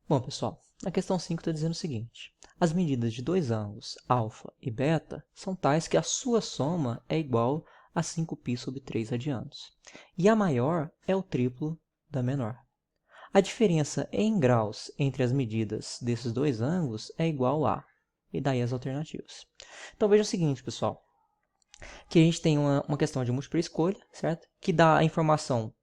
Bom, pessoal, a questão 5 está dizendo o seguinte. As medidas de dois ângulos, alfa e beta, são tais que a sua soma é igual a 5π sobre 3 radianos. E a maior é o triplo da menor. A diferença em graus entre as medidas desses dois ângulos é igual a... E daí as alternativas. Então veja o seguinte, pessoal. Que a gente tem uma questão de múltipla escolha, certo? Que dá a informação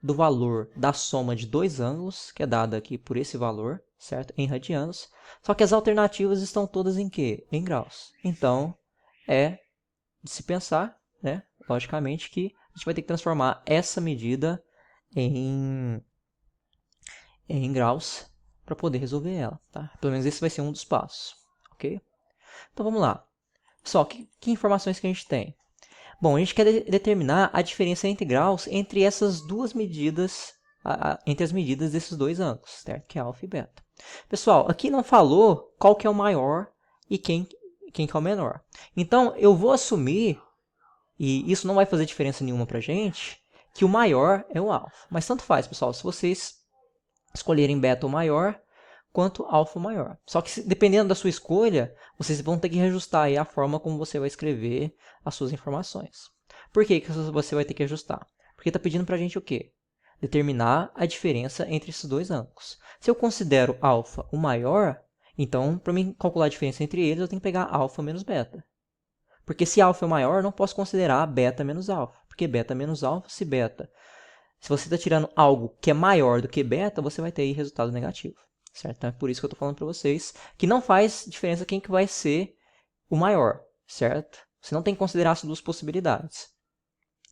do valor da soma de dois ângulos, que é dada aqui por esse valor, certo? Em radianos. Só que as alternativas estão todas em quê? Em graus. Então, é de se pensar, né? Logicamente, que a gente vai ter que transformar essa medida em graus para poder resolver ela, tá? Pelo menos esse vai ser um dos passos, ok? Então, vamos lá. Só que informações que a gente tem? Bom, a gente quer determinar a diferença entre graus entre essas duas medidas, entre as medidas desses dois ângulos, certo? Que é alfa e beta. Pessoal, aqui não falou qual que é o maior e quem que é o menor. Então, eu vou assumir, e isso não vai fazer diferença nenhuma para a gente, que o maior é o alfa. Mas tanto faz, pessoal, se vocês escolherem beta o maior, quanto alfa o maior. Só que dependendo da sua escolha, vocês vão ter que reajustar aí a forma como você vai escrever as suas informações. Por que você vai ter que ajustar? Porque está pedindo para a gente o quê? Determinar a diferença entre esses dois ângulos. Se eu considero alfa o maior, então, para mim calcular a diferença entre eles, eu tenho que pegar alfa menos beta. Porque se alfa é o maior, eu não posso considerar beta menos alfa. Porque beta menos alfa, se você está tirando algo que é maior do que beta, você vai ter aí resultado negativo. Certo? Então é por isso que eu estou falando para vocês que não faz diferença quem que vai ser o maior, certo? Você não tem que considerar as duas possibilidades,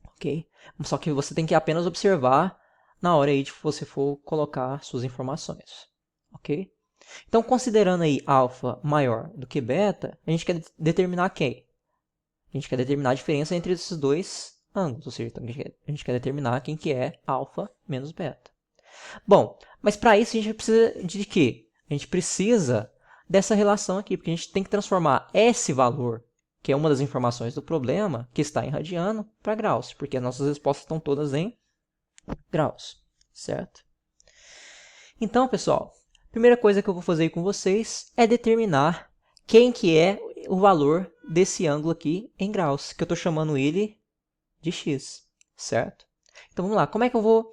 ok? Só que você tem que apenas observar na hora aí de você for colocar suas informações, ok? Então, considerando aí alfa maior do que beta, a gente quer determinar quem? A gente quer determinar a diferença entre esses dois ângulos, ou seja, então a gente quer determinar quem que é alfa menos beta. Bom, mas para isso a gente precisa de quê? A gente precisa dessa relação aqui, porque a gente tem que transformar esse valor, que é uma das informações do problema, que está em radiano, para graus, porque as nossas respostas estão todas em graus, certo? Então, pessoal, a primeira coisa que eu vou fazer com vocês é determinar quem que é o valor desse ângulo aqui em graus, que eu estou chamando ele de x, certo? Então, vamos lá. Como é que eu vou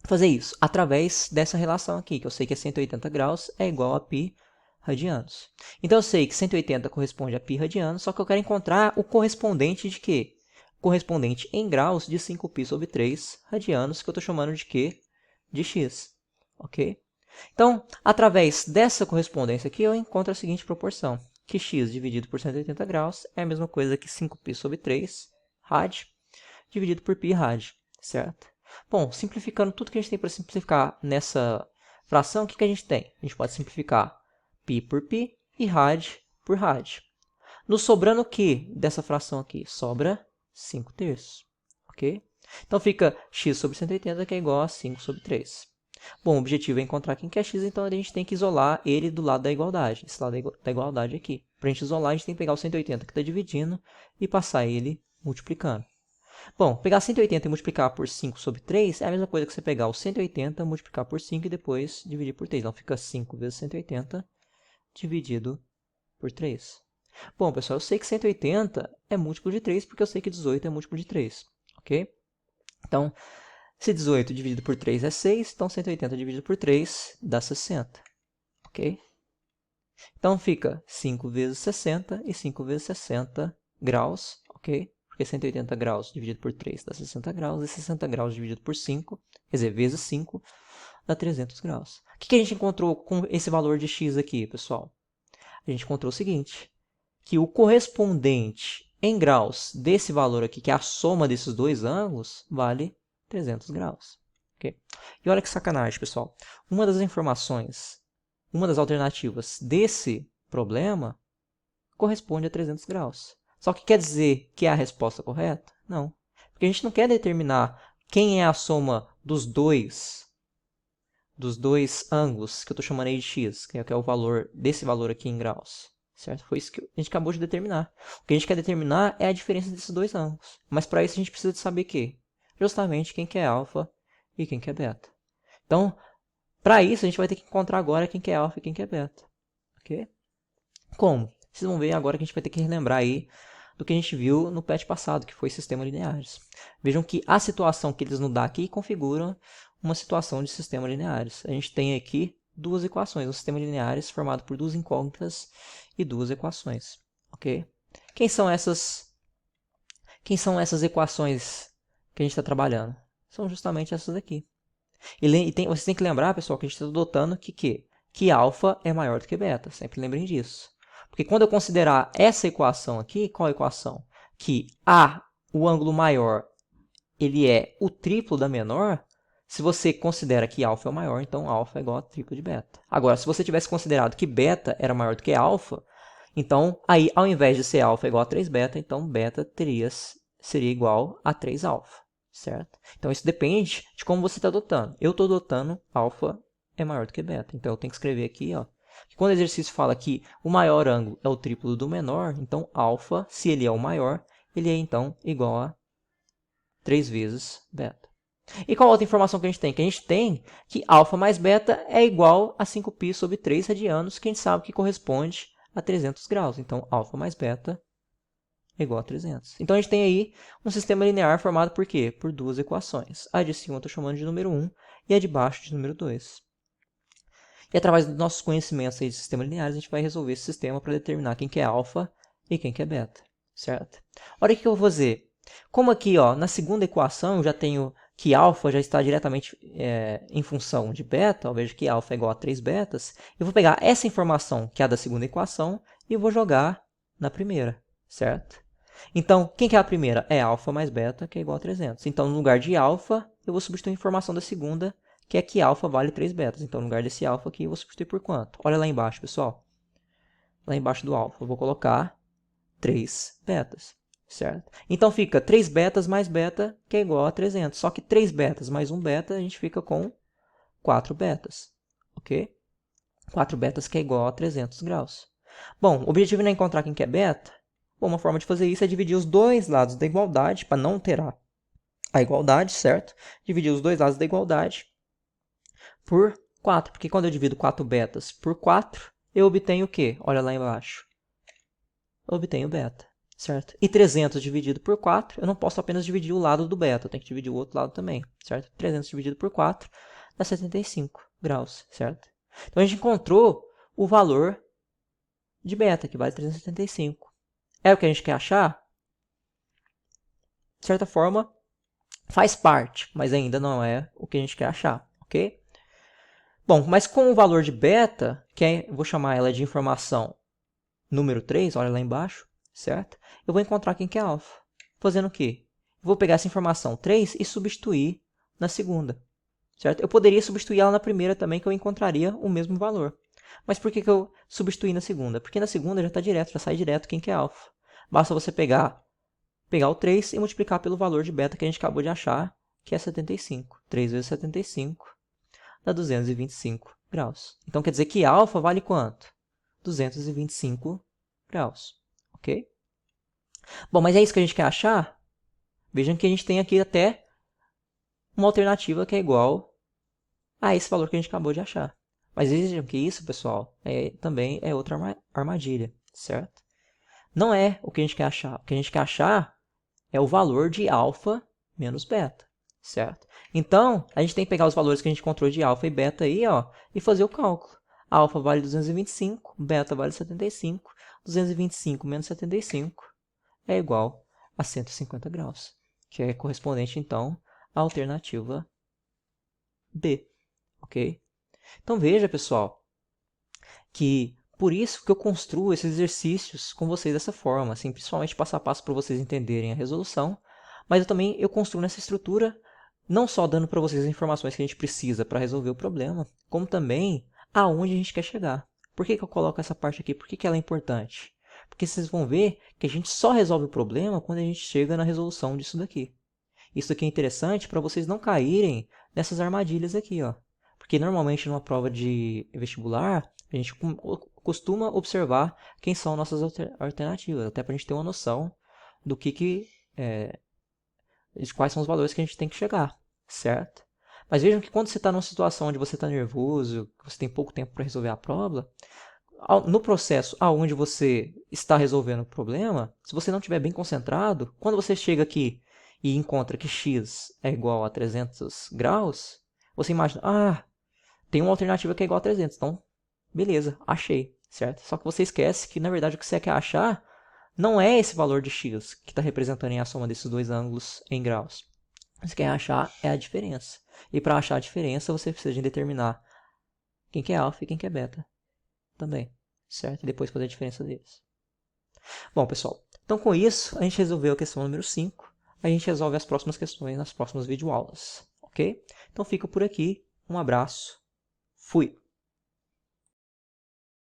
fazer isso? Através dessa relação aqui, que eu sei que é 180 graus é igual a π radianos. Então, eu sei que 180 corresponde a π radianos, só que eu quero encontrar o correspondente de quê? Correspondente em graus de 5π sobre 3 radianos, que eu estou chamando de quê? De x, ok? Então, através dessa correspondência aqui, eu encontro a seguinte proporção, que x dividido por 180 graus é a mesma coisa que 5π sobre 3 rad dividido por π rad, certo? Bom, simplificando tudo que a gente tem para simplificar nessa fração, o que a gente tem? A gente pode simplificar π por π e rad por rad. Nos sobrando o que dessa fração aqui? Sobra 5 terços, ok? Então fica x sobre 180, que é igual a 5 sobre 3. Bom, o objetivo é encontrar quem que é x, então a gente tem que isolar ele do lado da igualdade, esse lado da igualdade aqui. Para a gente isolar, a gente tem que pegar o 180 que está dividindo e passar ele multiplicando. Bom, pegar 180 e multiplicar por 5 sobre 3 é a mesma coisa que você pegar o 180, multiplicar por 5 e depois dividir por 3. Então, fica 5 vezes 180 dividido por 3. Bom, pessoal, eu sei que 180 é múltiplo de 3 porque eu sei que 18 é múltiplo de 3, ok? Então, se 18 dividido por 3 é 6, então 180 dividido por 3 dá 60, ok? Então, fica 5 vezes 60 e 5 vezes 60 graus, ok? Porque 180 graus dividido por 3 dá 60 graus, e 60 graus dividido por 5, quer dizer, vezes 5, dá 300 graus. O que a gente encontrou com esse valor de x aqui, pessoal? A gente encontrou o seguinte, que o correspondente em graus desse valor aqui, que é a soma desses dois ângulos, vale 300 graus. Okay? E olha que sacanagem, pessoal. Uma das informações, uma das alternativas desse problema corresponde a 300 graus. Só que quer dizer que é a resposta correta? Não. Porque a gente não quer determinar quem é a soma dos dois ângulos, que eu estou chamando aí de x, que é o valor desse valor aqui em graus. Certo? Foi isso que a gente acabou de determinar. O que a gente quer determinar é a diferença desses dois ângulos. Mas para isso a gente precisa de saber que justamente quem que é alfa e quem que é beta. Então, Para isso, a gente vai ter que encontrar agora quem que é alfa e quem que é beta. Ok? Como? Vocês vão ver agora que a gente vai ter que relembrar aí do que a gente viu no PET passado, que foi sistemas lineares. Vejam que a situação que eles nos dão aqui configura uma situação de sistemas lineares. A gente tem aqui duas equações, um sistema lineares formado por duas incógnitas e duas equações. Ok? Quem são essas equações que a gente está trabalhando? São justamente essas aqui. Vocês têm que lembrar, pessoal, que a gente está adotando que alfa é maior do que beta. Sempre lembrem disso. Porque quando eu considerar essa equação aqui, qual é a equação? Que o ângulo maior, ele é o triplo da menor. Se você considera que alfa é o maior, então alfa é igual a triplo de beta. Agora, se você tivesse considerado que beta era maior do que alfa, então aí, ao invés de ser alfa igual a 3 beta, então beta seria igual a 3 alfa. Certo? Então, isso depende de como você está adotando. Eu estou adotando alfa é maior do que beta. Então, eu tenho que escrever aqui, ó, que quando o exercício fala que o maior ângulo é o triplo do menor, então alfa, se ele é o maior, ele é então igual a 3 vezes beta. E qual outra informação que a gente tem? Que a gente tem que alfa mais beta é igual a 5π sobre 3 radianos, que a gente sabe que corresponde a 300 graus. Então, alfa mais beta é igual a 300. Então, a gente tem aí um sistema linear formado por quê? Por duas equações. A de cima eu estou chamando de número 1 e a de baixo de número 2. E através dos nossos conhecimentos aí de sistemas lineares, a gente vai resolver esse sistema para determinar quem que é alfa e quem que é beta. Certo? Olha o que eu vou fazer. Como aqui, ó, na segunda equação, eu já tenho que alfa já está diretamente em função de beta, eu vejo que alfa é igual a 3 betas, eu vou pegar essa informação, que é a da segunda equação, e vou jogar na primeira, certo? Então, quem que é a primeira? É alfa mais beta, que é igual a 300. Então, no lugar de alfa, eu vou substituir a informação da segunda, que é que alfa vale 3 betas. Então, no lugar desse alfa aqui, eu vou substituir por quanto? Olha lá embaixo, pessoal. Lá embaixo do alfa, eu vou colocar 3 betas. Certo? Então, fica 3 betas mais beta, que é igual a 300. Só que 3 betas mais 1 beta, a gente fica com 4 betas. Ok? 4 betas que é igual a 300 graus. Bom, o objetivo não é encontrar quem que é beta. Bom, uma forma de fazer isso é dividir os dois lados da igualdade, para não alterar a igualdade, certo? Dividir os dois lados da igualdade por 4. Porque quando eu divido 4 betas por 4, eu obtenho o quê? Olha lá embaixo. Eu obtenho beta. Certo? E 300 dividido por 4, eu não posso apenas dividir o lado do beta, eu tenho que dividir o outro lado também, certo? 300 dividido por 4 dá 75 graus, certo? Então, a gente encontrou o valor de beta, que vale 375. É o que a gente quer achar? De certa forma, faz parte, mas ainda não é o que a gente quer achar, ok? Bom, mas com o valor de beta, eu vou chamar ela de informação número 3, olha lá embaixo, certo? Eu vou encontrar quem que é alfa. Fazendo o quê? Eu vou pegar essa informação 3 e substituir na segunda. Certo? Eu poderia substituir ela na primeira também, que eu encontraria o mesmo valor. Mas por que eu substituí na segunda? Porque na segunda já está direto, já sai direto quem que é alfa. Basta você pegar o 3 e multiplicar pelo valor de beta que a gente acabou de achar, que é 75. 3 vezes 75 dá 225 graus. Então quer dizer que alfa vale quanto? 225 graus, ok? Bom, mas é isso que a gente quer achar? Vejam que a gente tem aqui até uma alternativa que é igual a esse valor que a gente acabou de achar. Mas vejam que isso, pessoal, também é outra armadilha, certo? Não é o que a gente quer achar. O que a gente quer achar é o valor de alfa menos beta, certo? Então, a gente tem que pegar os valores que a gente encontrou de alfa e beta aí, ó, e fazer o cálculo. Alfa vale 225, beta vale 75. 225 menos 75 é igual a 150 graus, que é correspondente, então, à alternativa B, ok? Então, veja, pessoal, que por isso que eu construo esses exercícios com vocês dessa forma, assim, principalmente passo a passo para vocês entenderem a resolução, mas eu construo nessa estrutura, não só dando para vocês as informações que a gente precisa para resolver o problema, como também aonde a gente quer chegar. Por que eu coloco essa parte aqui? Por que ela é importante? Porque vocês vão ver que a gente só resolve o problema quando a gente chega na resolução disso daqui. Isso aqui é interessante para vocês não caírem nessas armadilhas aqui, ó. Porque normalmente numa prova de vestibular, a gente costuma observar quem são nossas alternativas, até para a gente ter uma noção do de quais são os valores que a gente tem que chegar, certo? Mas vejam que quando você está numa situação onde você está nervoso, que você tem pouco tempo para resolver a prova, no processo aonde você está resolvendo o problema, se você não estiver bem concentrado, quando você chega aqui e encontra que x é igual a 300 graus, você imagina, tem uma alternativa que é igual a 300, então, beleza, achei, certo? Só que você esquece que, na verdade, o que você quer achar não é esse valor de x que está representando a soma desses dois ângulos em graus. O que você quer achar é a diferença. E para achar a diferença, você precisa determinar quem que é alfa e quem que é beta também, certo? E depois fazer a diferença deles. Bom, pessoal, então com isso, a gente resolveu a questão número 5. A gente resolve as próximas questões nas próximas videoaulas, ok? Então fica por aqui. Um abraço. Fui!